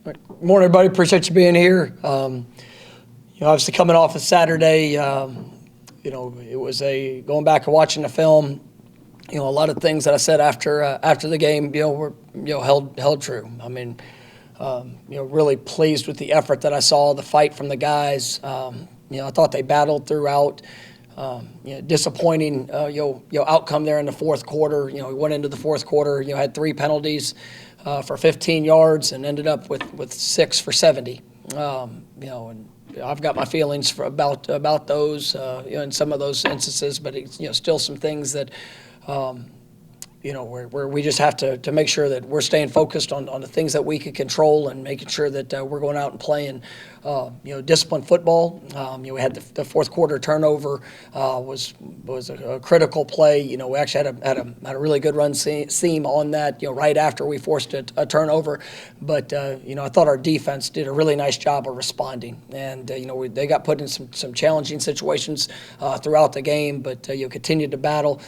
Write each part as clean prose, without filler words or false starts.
Morning, everybody. Appreciate you being here. Obviously coming off of Saturday, it was going back and watching the film. A lot of things that I said after the game, were held true. I mean, really pleased with the effort that I saw, the fight from the guys. I thought they battled throughout. Disappointing, outcome there in the fourth quarter. We went into the fourth quarter, had 3 penalties for 15 yards and ended up with 6 for 70. And I've got my feelings about those, in some of those instances, but it's, still some things that, where we just have to make sure that we're staying focused on the things that we can control and making sure that we're going out and playing, disciplined football. We had the fourth quarter turnover was a critical play. We actually had a really good run seam on that, right after we forced a turnover. But, I thought our defense did a really nice job of responding. And, they got put in some challenging situations throughout the game, but, continued to battle.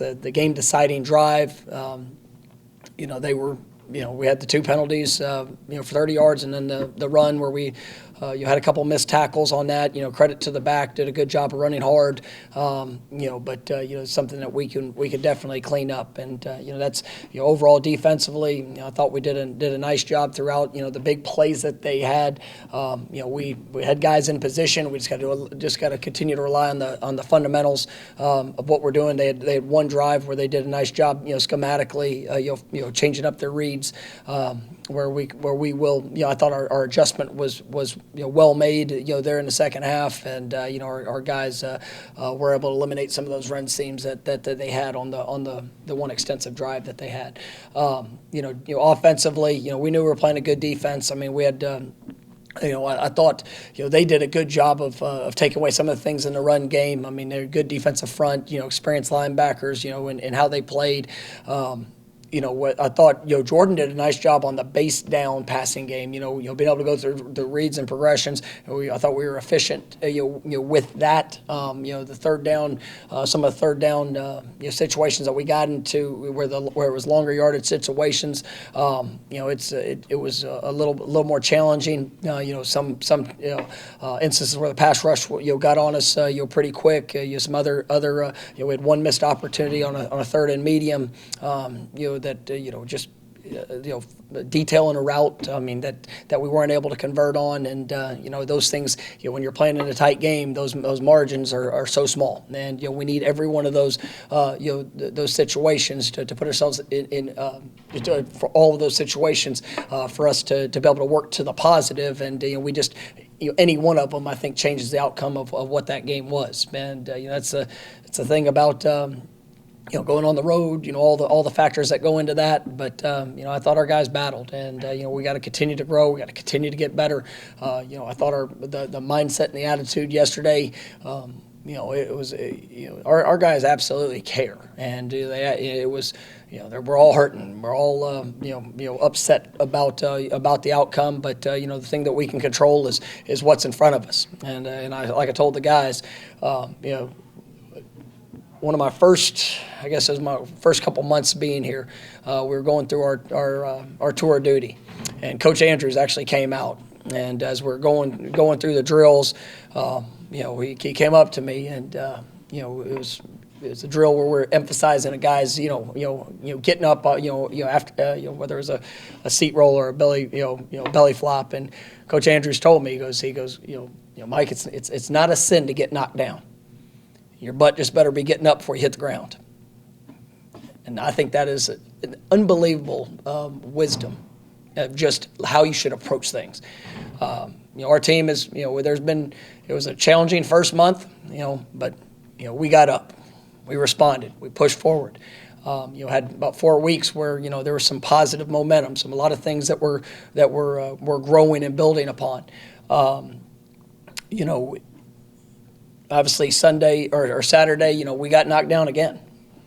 The game deciding drive, they were, we had the 2 penalties, for 30 yards, and then the run where we, had a couple missed tackles on that. Credit to the back, did a good job of running hard. But something that we could definitely clean up. And that's overall defensively, I thought we did a nice job throughout. The big plays that they had. We had guys in position. We just got to continue to rely on the fundamentals of what we're doing. They had one drive where they did a nice job, schematically, changing up their reads. Where we will, I thought our adjustment was well made, there in the second half, and our guys were able to eliminate some of those run seams that they had on the one extensive drive that they had. Offensively, we knew we were playing a good defense. I mean, we had. I thought, they did a good job of taking away some of the things in the run game. I mean, they're a good defensive front, experienced linebackers, and how they played. What I thought, Jordan did a nice job on the base down passing game, being able to go through the reads and progressions. I thought we were efficient, with that, the third down, some of the third down, situations that we got into where it was longer yardage situations. It was a little more challenging. Some instances where the pass rush, got on us, pretty quick. Some other, we had one missed opportunity on a third and medium, detail in a route. I mean that we weren't able to convert on, and those things. When you're playing in a tight game, those margins are so small, and we need every one of those those situations to put ourselves in for all of those situations for us to be able to work to the positive, and we just. Any one of them, I think, changes the outcome of what that game was, and it's a thing about. Going on the road, all the factors that go into that. But, I thought our guys battled, and, we got to continue to grow. We got to continue to get better. I thought the mindset and the attitude yesterday, it was, our guys absolutely care. And it was, we're all hurting. We're all, upset about the outcome. But, the thing that we can control is what's in front of us. And like I told the guys, one of my first, I guess it was my first couple months being here, we were going through our tour of duty, and Coach Andrews actually came out, and as we're going through the drills, he came up to me, and it was a drill where we're emphasizing a guy's getting up, after whether it was a seat roll or a belly flop, and Coach Andrews told me, he goes, Mike, it's not a sin to get knocked down. Your butt just better be getting up before you hit the ground. And I think that is an unbelievable wisdom of just how you should approach things. Our team is, it was a challenging first month, but, we got up. We responded. We pushed forward. Had about 4 weeks where, there was some positive momentum, a lot of things that were growing and building upon. Obviously Sunday or Saturday, we got knocked down again.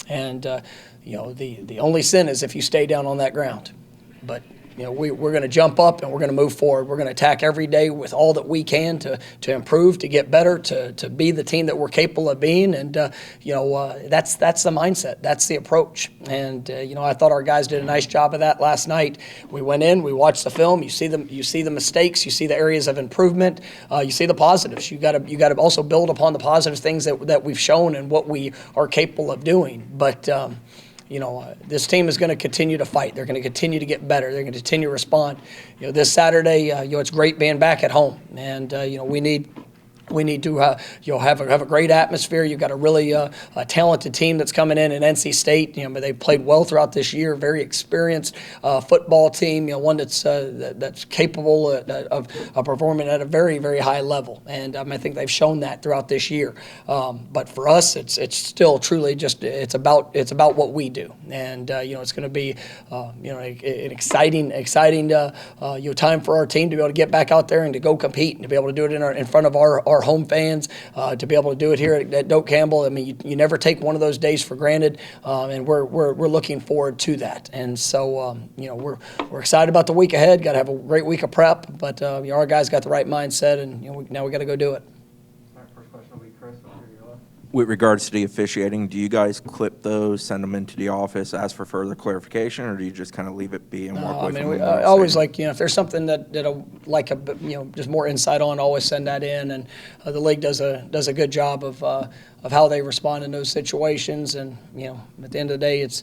And, the only sin is if you stay down on that ground. But we're going to jump up and we're going to move forward. We're going to attack every day with all that we can to improve, to get better, to be the team that we're capable of being. And that's the mindset. That's the approach. And I thought our guys did a nice job of that last night. We went in, we watched the film. You see the mistakes, you see the areas of improvement, you see the positives. You got to also build upon the positive things that we've shown and what we are capable of doing. But this team is going to continue to fight. They're going to continue to get better. They're going to continue to respond. This Saturday, it's great being back at home, and we need to have a great atmosphere. You've got a really talented team that's coming in NC State. But they've played well throughout this year. Very experienced football team. One that's capable of performing at a very, very high level. And I think they've shown that throughout this year. But for us, it's still truly just it's about what we do. And it's going to be an exciting time for our team to be able to get back out there and to go compete and to be able to do it in front of our home fans, to be able to do it here at Doak Campbell. I mean, you never take one of those days for granted, and we're looking forward to that. And so, we're excited about the week ahead. Got to have a great week of prep, but our guys got the right mindset, and now we got to go do it. All right, first question will be Chris. Over here, your left. With regards to the officiating, do you guys clip those, send them into the office, ask for further clarification, or do you just kind of leave it be and walk away from it? I always like, if there's something that just more insight on, always send that in. And the league does a good job of how they respond in those situations. And at the end of the day, it's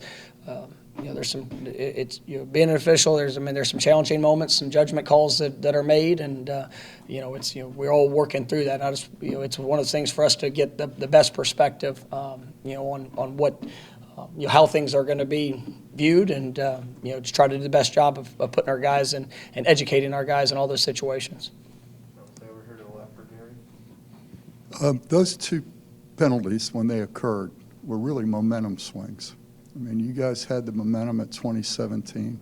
there's being an official. There's some challenging moments, some judgment calls that are made, and we're all working through that. It's one of the things for us to get the best perspective, on what how things are going to be viewed, and just try to do the best job of putting our guys and educating our guys in all those situations. I'll stay over here to the left for Gary. Those two penalties, when they occurred, were really momentum swings. I mean, you guys had the momentum at 2017,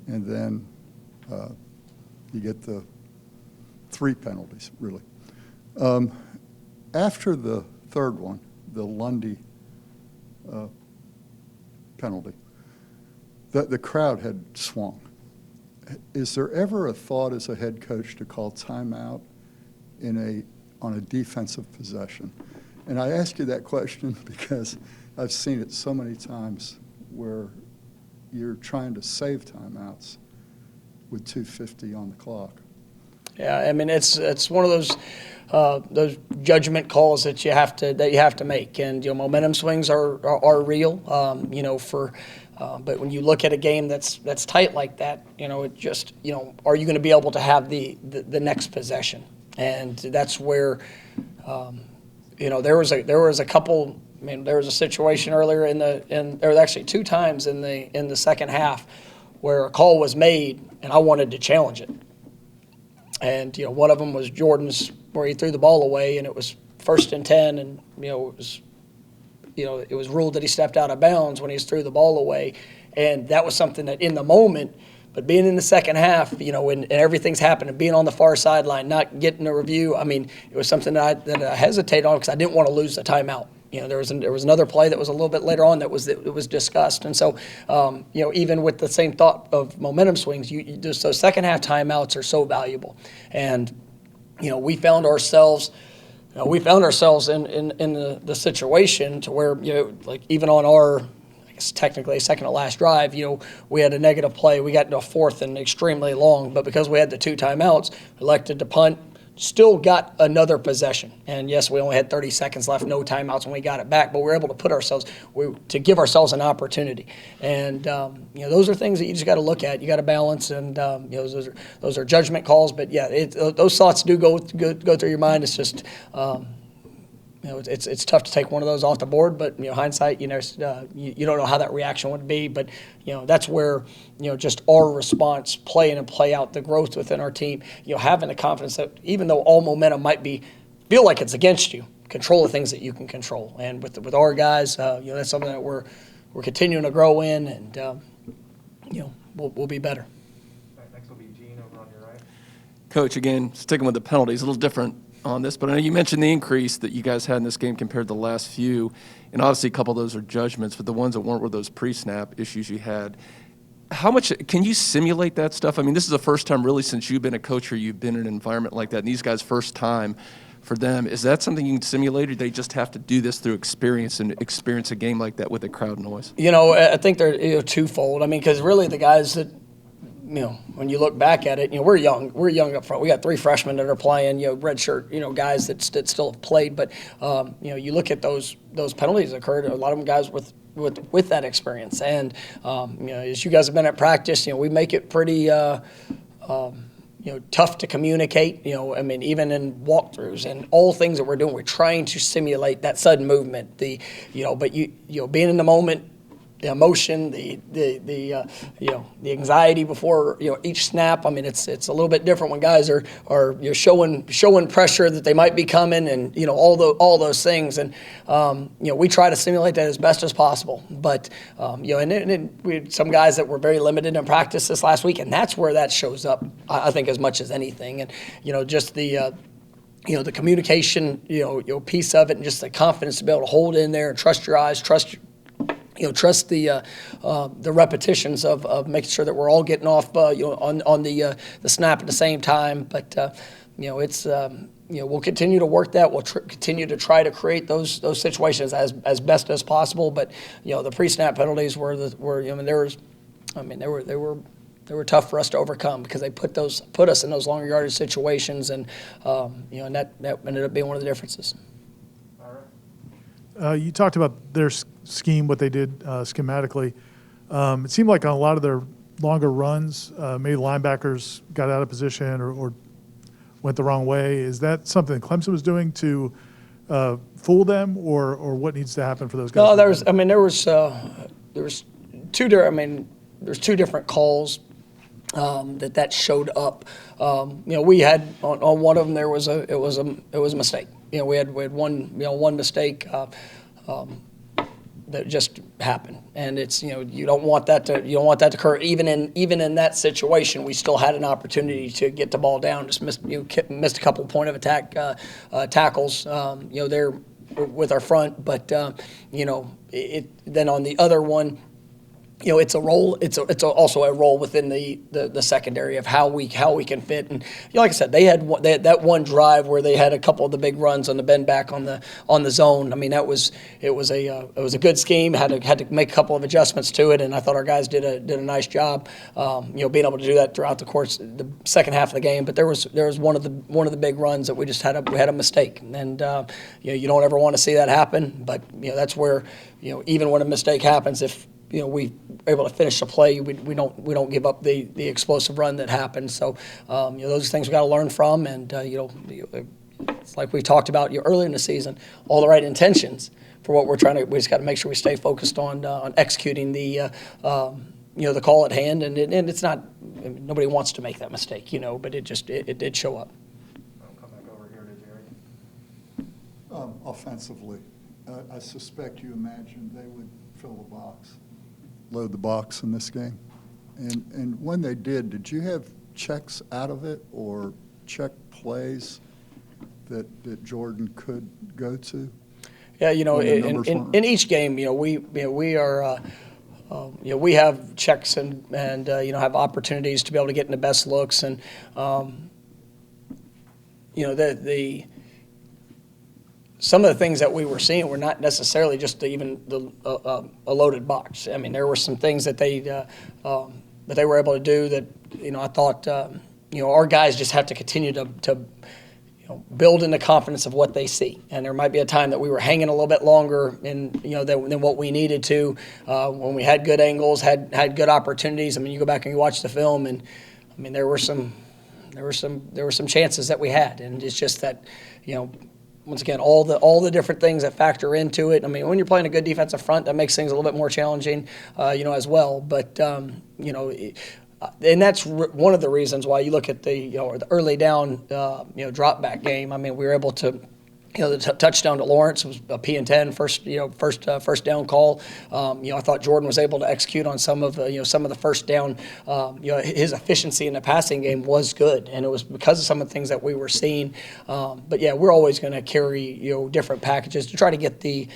and then you get the 3 penalties, really. After the third one, the Lundy penalty, the crowd had swung. Is there ever a thought as a head coach to call timeout on a defensive possession? And I ask you that question because I've seen it so many times where you're trying to save timeouts with 2:50 on the clock. Yeah, I mean it's one of those judgment calls that you have to make, and momentum swings are real. But when you look at a game that's tight like that, it just are you going to be able to have the next possession? And that's where there was a couple. I mean, there was a situation earlier there was actually 2 times in the second half where a call was made and I wanted to challenge it. And one of them was Jordan's where he threw the ball away and it was 1st and 10, and it was ruled that he stepped out of bounds when he threw the ball away, and that was something that in the moment. But being in the second half, and everything's happening, being on the far sideline, not getting a review, I mean, it was something that I hesitated on because I didn't want to lose the timeout. There was another play that was a little bit later on that was discussed, and so even with the same thought of momentum swings, just those second half timeouts are so valuable, and we found ourselves in the situation to where like even on our technically second to last drive, we had a negative play. We got into a 4th and extremely long, but because we had the 2 timeouts, elected to punt, still got another possession. And yes, we only had 30 seconds left, no timeouts when we got it back, but we were able to to give ourselves an opportunity. And those are things that you just got to look at. You got to balance, and those are judgment calls. But yeah, those thoughts do go through your mind. It's just. It's tough to take one of those off the board, but hindsight, you don't know how that reaction would be. But that's where just our response, play in and play out, the growth within our team, having the confidence that even though all momentum might feel like it's against you, control the things that you can control. And with our guys, that's something that we're continuing to grow in, and we'll be better. Next will be Gene over on your right. Coach, again, sticking with the penalties, a little different on this, but I know you mentioned the increase that you guys had in this game compared to the last few, and obviously a couple of those are judgments, but the ones that weren't were those pre-snap issues you had. How much can you simulate that stuff? I mean, this is the first time really since you've been a coach or you've been in an environment like that. And these guys' first time for them. Is that something you can simulate, or they just have to do this through experience and experience a game like that with the crowd noise? I think they're twofold. I mean, because really the guys that, when you look back at it, we're young. We're young up front. We got 3 freshmen that are playing, red shirt, guys that still have played. But, you look at those penalties that occurred, a lot of them guys with that experience. And, as you guys have been at practice, we make it pretty, tough to communicate, even in walkthroughs and all things that we're doing, we're trying to simulate that sudden movement, but being in the moment, the emotion, the anxiety before each snap. I mean, it's a little bit different when guys are showing pressure that they might be coming, and all those things. And we try to simulate that as best as possible. But and we had some guys that were very limited in practice this last week, and that's where that shows up, I think, as much as anything. And just the communication piece of it, and just the confidence to be able to hold in there and trust your eyes, trust the repetitions of making sure that we're all getting off, on the snap at the same time. But it's we'll continue to work that. We'll continue to try to create those situations as best as possible. But the pre-snap penalties were they were tough for us to overcome, because they put us in those longer yardage situations, and and that ended up being one of the differences. You talked about their scheme, what they did schematically. It seemed like on a lot of their longer runs, maybe linebackers got out of position or went the wrong way. Is that something Clemson was doing to fool them, or what needs to happen for those guys? No, there's two different calls that showed up. We had on one of them it was a mistake. We had one mistake that just happened, and it's you don't want that to occur. Even in that situation, we still had an opportunity to get the ball down. Just missed a couple point of attack tackles. There with our front, but then on the other one. It's a role. It's also a role within the secondary of how we can fit. And like I said, they had that one drive where they had a couple of the big runs on the bend back on the zone. I mean, it was a good scheme. Had to make a couple of adjustments to it, and I thought our guys did a nice job. Being able to do that throughout the course, the second half of the game. But there was one of the big runs that we just had a mistake, and you don't ever want to see that happen. But that's where even when a mistake happens, if we able to finish the play, we don't give up the explosive run that happened. So those things we got to learn from, and it's like we talked about earlier in the season, all the right intentions for what we're trying to. We just got to make sure we stay focused on executing the call at hand, and it's not. Nobody wants to make that mistake, but it did show up. I'll come back over here to Jerry. Offensively, I suspect you imagined they would fill the box. Load the box in this game, and when they did you have checks out of it or check plays that Jordan could go to? Yeah, in each game, we are we have checks and have opportunities to be able to get in the best looks, and some of the things that we were seeing were not necessarily just a loaded box. I mean, there were some things that they were able to do that I thought our guys just have to continue to build in the confidence of what they see. And there might be a time that we were hanging a little bit longer than what we needed to when we had good angles, had good opportunities. I mean, you go back and you watch the film, and I mean there were some chances that we had, and it's just that once again, all the different things that factor into it. I mean, when you're playing a good defensive front, that makes things a little bit more challenging, as well. But and that's one of the reasons why you look at the early down drop back game. I mean, we were able to the touchdown to Lawrence was a P&10 first down call. I thought Jordan was able to execute on some of the first down. His efficiency in the passing game was good, and it was because of some of the things that we were seeing. But yeah, we're always going to carry different packages to try to get the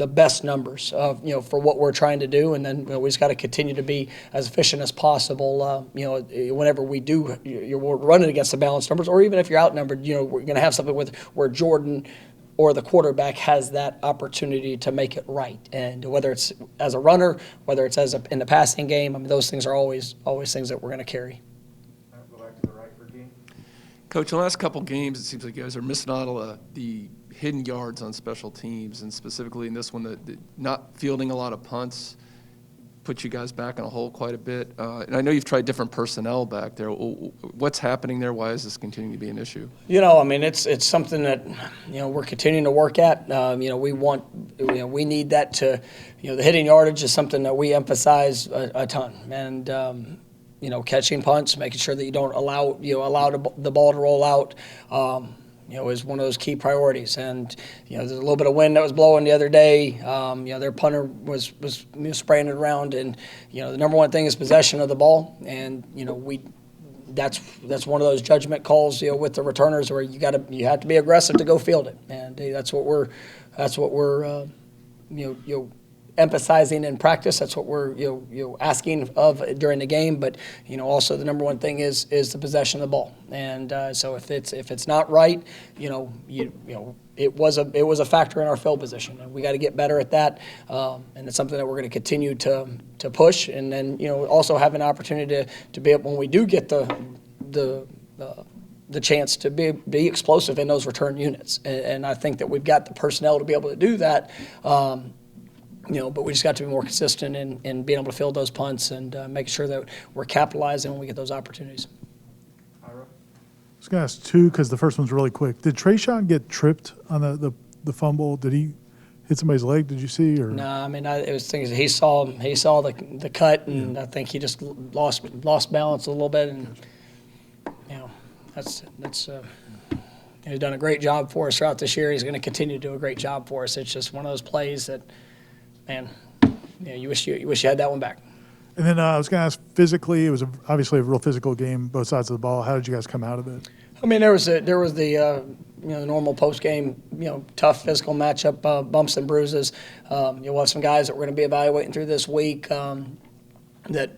best numbers of for what we're trying to do, and then we just got to continue to be as efficient as possible. Whenever we do, we're running against the balanced numbers, or even if you're outnumbered, we're going to have something where Jordan or the quarterback has that opportunity to make it right. And whether it's as a runner, whether it's in the passing game, those things are always things that we're going to carry. All right, go back to the right for Dean. Coach, in the last couple games, it seems like you guys are missing out on the hidden yards on special teams, and specifically in this one, the not fielding a lot of punts put you guys back in a hole quite a bit. And I know you've tried different personnel back there. What's happening there? Why is this continuing to be an issue? It's something that we're continuing to work at. We need that to the hitting yardage is something that we emphasize a ton, and catching punts, making sure that you don't allow the ball to roll out. Is one of those key priorities. And, there's a little bit of wind that was blowing the other day. Their punter was spraying it around. And, the number one thing is possession of the ball. And, that's one of those judgment calls, with the returners where you have to be aggressive to go field it. And that's what we're emphasizing in practice. That's what we're asking of during the game. But also the number one thing is the possession of the ball. And so if it's not right, it was a factor in our field position, and we got to get better at that. And it's something that we're going to continue to push. And then also have an opportunity to be able, when we do get the chance to be explosive in those return units. And I think that we've got the personnel to be able to do that. But we just got to be more consistent in being able to field those punts and make sure that we're capitalizing when we get those opportunities. Ira? I was going to ask two because the first one's really quick. Did Trayshawn get tripped on the fumble? Did he hit somebody's leg? Did you see? Or No, it was things that he saw the cut, and I think he just lost balance a little bit, and that's he's done a great job for us throughout this year. He's going to continue to do a great job for us. It's just one of those plays that, man, you wish you had that one back. And then I was going to ask, physically, it was obviously a real physical game, both sides of the ball. How did you guys come out of it? There was the normal post game tough physical matchup, bumps and bruises. We'll have some guys that we're going to be evaluating through this week that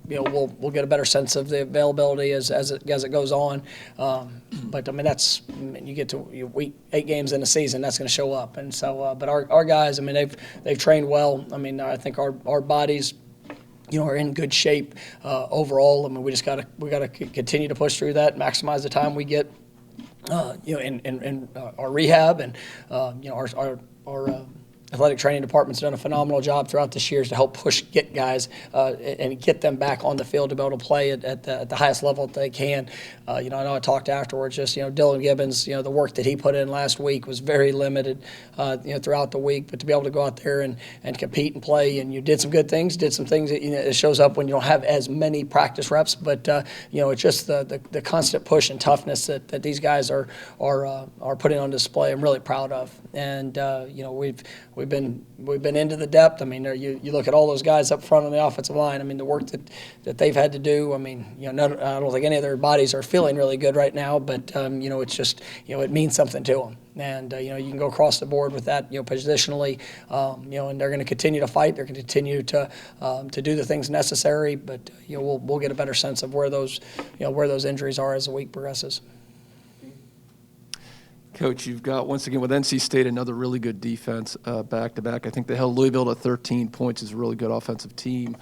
we'll get a better sense of the availability as it goes on. But that's you get to week 8 games in the season, that's going to show up. And so, but our guys, they've trained well. I think our bodies are in good shape overall. We just got to continue to push through that, maximize the time we get, in our rehab, and our athletic training department's done a phenomenal job throughout this year to help get guys and get them back on the field to be able to play at the highest level that they can. I know I talked afterwards, just, Dylan Gibbons, the work that he put in last week was very limited, throughout the week. But to be able to go out there and compete and play, and you did some good things, did some things that, it shows up when you don't have as many practice reps. But, it's just the constant push and toughness that these guys are putting on display. I'm really proud of. And, we've been into the depth. You look at all those guys up front on the offensive line. The work that they've had to do. I don't think any of their bodies are feeling really good right now, but it's just it means something to them. And you can go across the board with that, positionally, and they're going to continue to fight. They're going to continue to do the things necessary. But we'll get a better sense of where those injuries are as the week progresses. Coach, you've got, once again, with NC State, another really good defense back-to-back. I think they held Louisville to 13 points. It's a really good offensive team.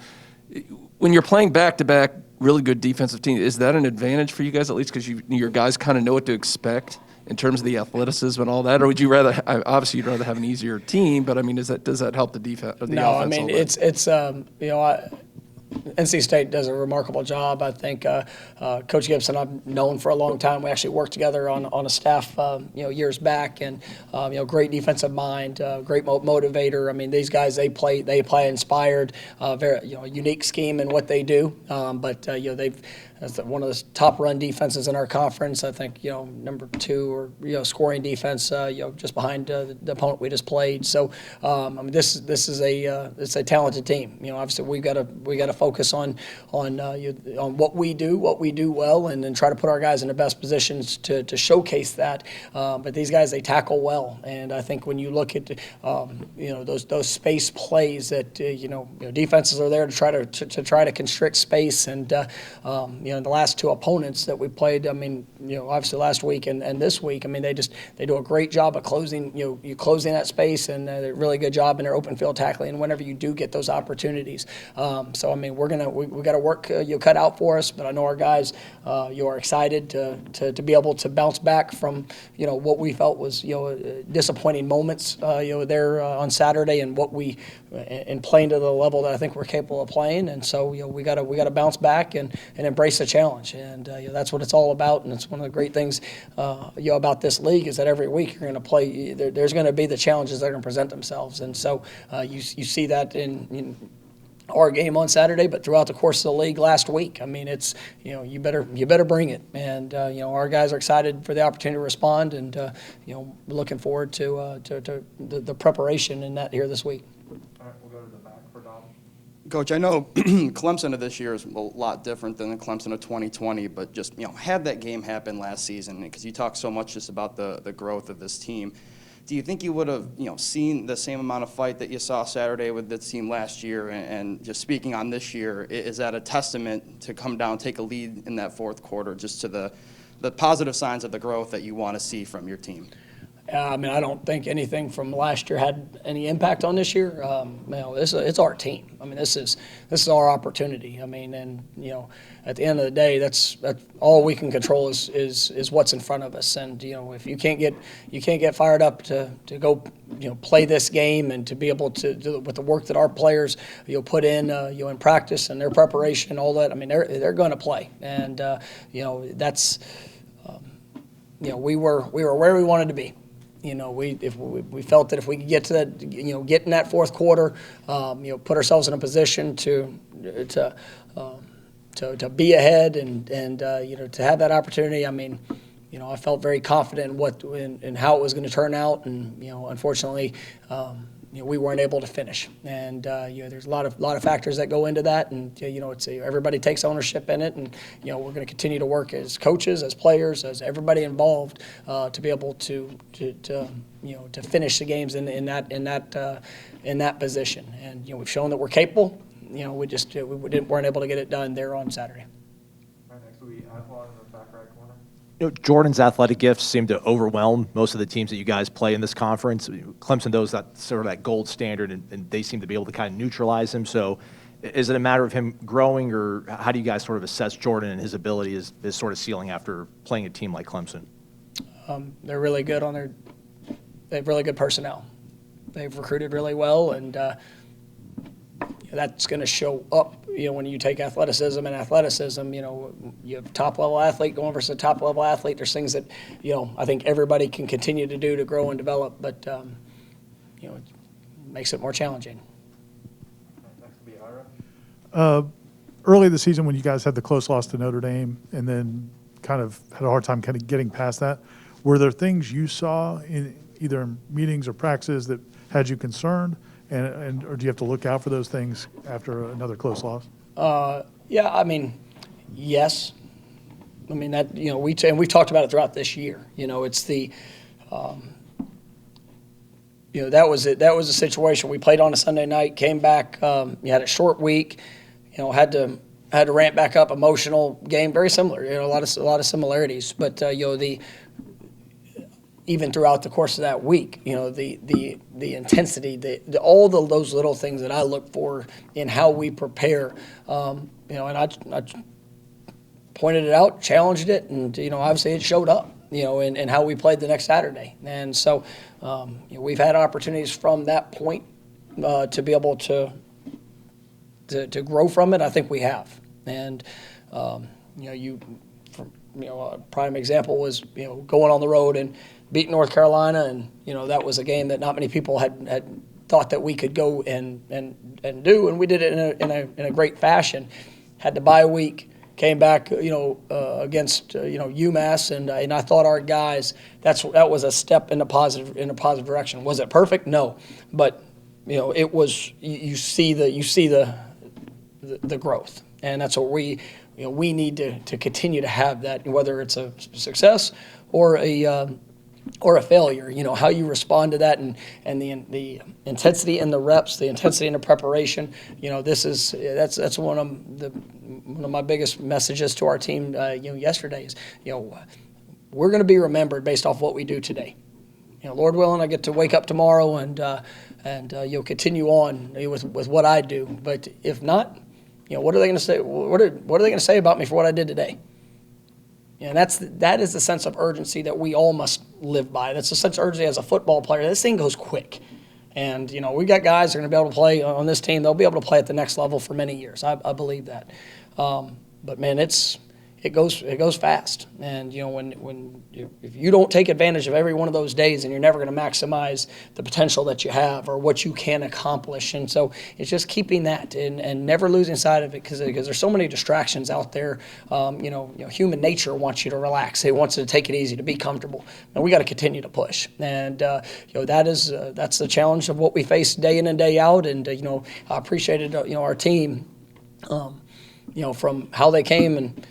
When you're playing back-to-back really good defensive team, is that an advantage for you guys, at least because your guys kind of know what to expect in terms of the athleticism and all that? Or would you rather – obviously, you'd rather have an easier team, but, does that help the defense? No, it's NC State does a remarkable job. I think Coach Gibson I've known for a long time. We actually worked together on a staff, years back, and great defensive mind, great motivator. I mean, these guys they play inspired, very unique scheme in what they do. But they've that's one of the top run defenses in our conference. I think number 2 or scoring defense, just behind the opponent we just played. So I mean, this is it's a talented team. Obviously we got to focus on what we do well, and then try to put our guys in the best positions to showcase that. But these guys, they tackle well, and I think when you look at those space plays that defenses are there to try to constrict space, and the last 2 opponents that we played, I mean, obviously last week and this week, I mean, they do a great job of closing that space, and they do a really good job in their open field tackling whenever you do get those opportunities. So I mean, we got to work cut out for us, but I know our guys are excited to be able to bounce back from what we felt was disappointing moments there on Saturday, and playing to the level that I think we're capable of playing. And so we got to bounce back and embrace the challenge, and that's what it's all about. And it's one of the great things about this league is that every week you're going to play. There's going to be the challenges that are going to present themselves, and so you see that in our game on Saturday, but throughout the course of the league last week. I mean, it's you better bring it, and our guys are excited for the opportunity to respond, and looking forward to the preparation in that here this week. All right, we'll go to the back for Dom. Coach, I know Clemson of this year is a lot different than the Clemson of 2020, but just had that game happen last season, because you talk so much just about the growth of this team. Do you think you would have seen the same amount of fight that you saw Saturday with this team last year? And just speaking on this year, is that a testament to come down, take a lead in that fourth quarter, just to the positive signs of the growth that you want to see from your team? I mean, I don't think anything from last year had any impact on this year. It's our team. I mean, this is our opportunity. I mean, and at the end of the day, that's all we can control is what's in front of us. And if you can't get fired up to go play this game, and to be able to do with the work that our players put in practice and their preparation, all that. I mean, they're going to play, and that's we were where we wanted to be. We felt that if we could get to that, get in that fourth quarter, put ourselves in a position to be ahead, and to have that opportunity. I mean, I felt very confident in how it was going to turn out, and unfortunately, we weren't able to finish. And there's a lot of factors that go into that, and it's everybody takes ownership in it, and we're going to continue to work as coaches, as players, as everybody involved to be able to finish the games in that position. And we've shown that we're capable. We just weren't able to get it done there on Saturday. All right, next will be Athlon in the back right corner. Jordan's athletic gifts seem to overwhelm most of the teams that you guys play in this conference. Clemson does that sort of that gold standard, and they seem to be able to kind of neutralize him. So is it a matter of him growing, or how do you guys sort of assess Jordan and his ability as sort of ceiling after playing a team like Clemson? They're really good they have really good personnel. They've recruited really well, and that's going to show up, when you take athleticism. You have top-level athlete going versus a top-level athlete. There's things that, I think everybody can continue to do to grow and develop, but, it makes it more challenging. All right, next will be Ira. Early this season, when you guys had the close loss to Notre Dame, and then kind of had a hard time kind of getting past that, were there things you saw in either in meetings or practices that had you concerned? Or do you have to look out for those things after another close loss? Yeah, I mean, yes. I mean, that, we've talked about it throughout this year. It's the, that was it. That was a situation. We played on a Sunday night, came back, you had a short week, had to ramp back up, emotional game, very similar, a lot of similarities. But, even throughout the course of that week, the intensity, those little things that I look for in how we prepare, and I pointed it out, challenged it, and obviously it showed up, in how we played the next Saturday. And so we've had opportunities from that point to be able to to grow from it, I think we have. And a prime example was going on the road and beating North Carolina, and that was a game that not many people had thought that we could go and do, and we did it in a great fashion. Had to bye a week, came back against UMass, and I thought our guys that was a step in a positive direction. Was it perfect? No, but it was. You see the growth, and that's what we need to continue to have that, whether it's a success or a failure. How you respond to that, and the intensity and the reps, the intensity and the preparation. That's one of my biggest messages to our team. Yesterday is we're going to be remembered based off what we do today. Lord willing, I get to wake up tomorrow and continue on with what I do. But if not, what are they going to say? What are they going to say about me for what I did today? And that is the sense of urgency that we all must live by. That's the sense of urgency as a football player. This thing goes quick. And, we got guys that are going to be able to play on this team. They'll be able to play at the next level for many years. I believe that. But, man, it goes fast. And, if you don't take advantage of every one of those days, then you're never going to maximize the potential that you have or what you can accomplish. And so it's just keeping that and never losing sight of it because there's so many distractions out there. Human nature wants you to relax. It wants you to take it easy, to be comfortable. And we got to continue to push. And, that's the challenge of what we face day in and day out. And, I appreciated, our team, from how they came and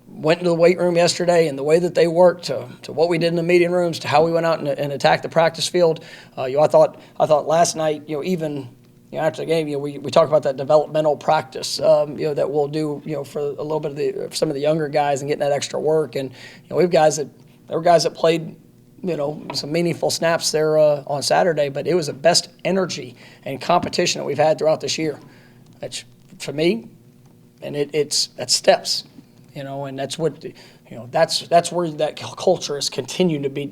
went into the weight room yesterday and the way that they worked to what we did in the meeting rooms to how we went out and attacked the practice field. I thought last night, even after the game, we talked about that developmental practice, that we'll do, for a little bit of some of the younger guys and getting that extra work. And we have guys that played, some meaningful snaps there on Saturday, but it was the best energy and competition that we've had throughout this year. That's for me, and that's steps. And that's what, that's where that culture is continuing to be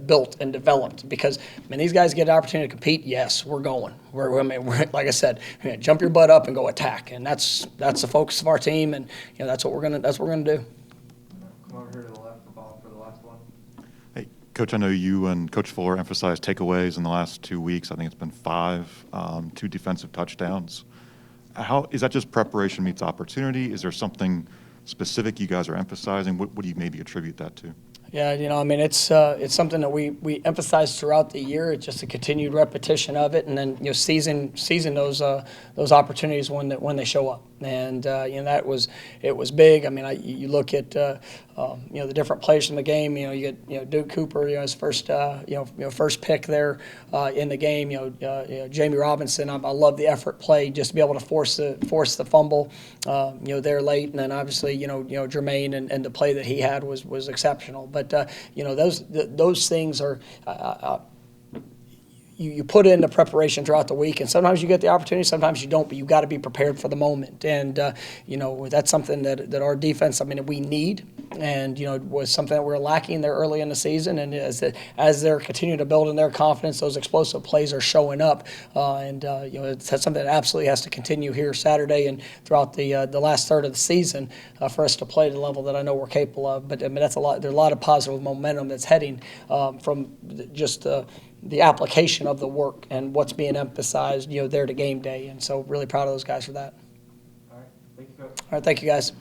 built and developed. Because when these guys get an opportunity to compete, yes, we're going. We're like I said, jump your butt up and go attack. And that's the focus of our team, and that's what we're gonna do. Come over here to the left, Bob, for the last one. Hey, Coach, I know you and Coach Fuller emphasized takeaways in the last 2 weeks. I think it's been 5, 2 defensive touchdowns. How is that just preparation meets opportunity? Is there something specific you guys are emphasizing? What do you maybe attribute that to? Yeah, it's something that we emphasize throughout the year. It's just a continued repetition of it, and then seizing those opportunities when they show up. And it was big. I mean, you look at the different players in the game. You get Duke Cooper, his first first pick there in the game. Jamie Robinson. I love the effort play just to be able to force the fumble there late, and then obviously Jermaine and the play that he had was exceptional. But those things are. You put in the preparation throughout the week, and sometimes you get the opportunity, sometimes you don't, but you've got to be prepared for the moment. And, that's something that our defense, we need, and, was something that we were lacking there early in the season. And as they're continuing to build in their confidence, those explosive plays are showing up. It's something that absolutely has to continue here Saturday and throughout the last third of the season for us to play to the level that I know we're capable of. But, that's a lot. There's a lot of positive momentum that's heading from just the application of the work and what's being emphasized, there to game day. And so really proud of those guys for that. All right, thank you, Coach. All right, thank you, guys.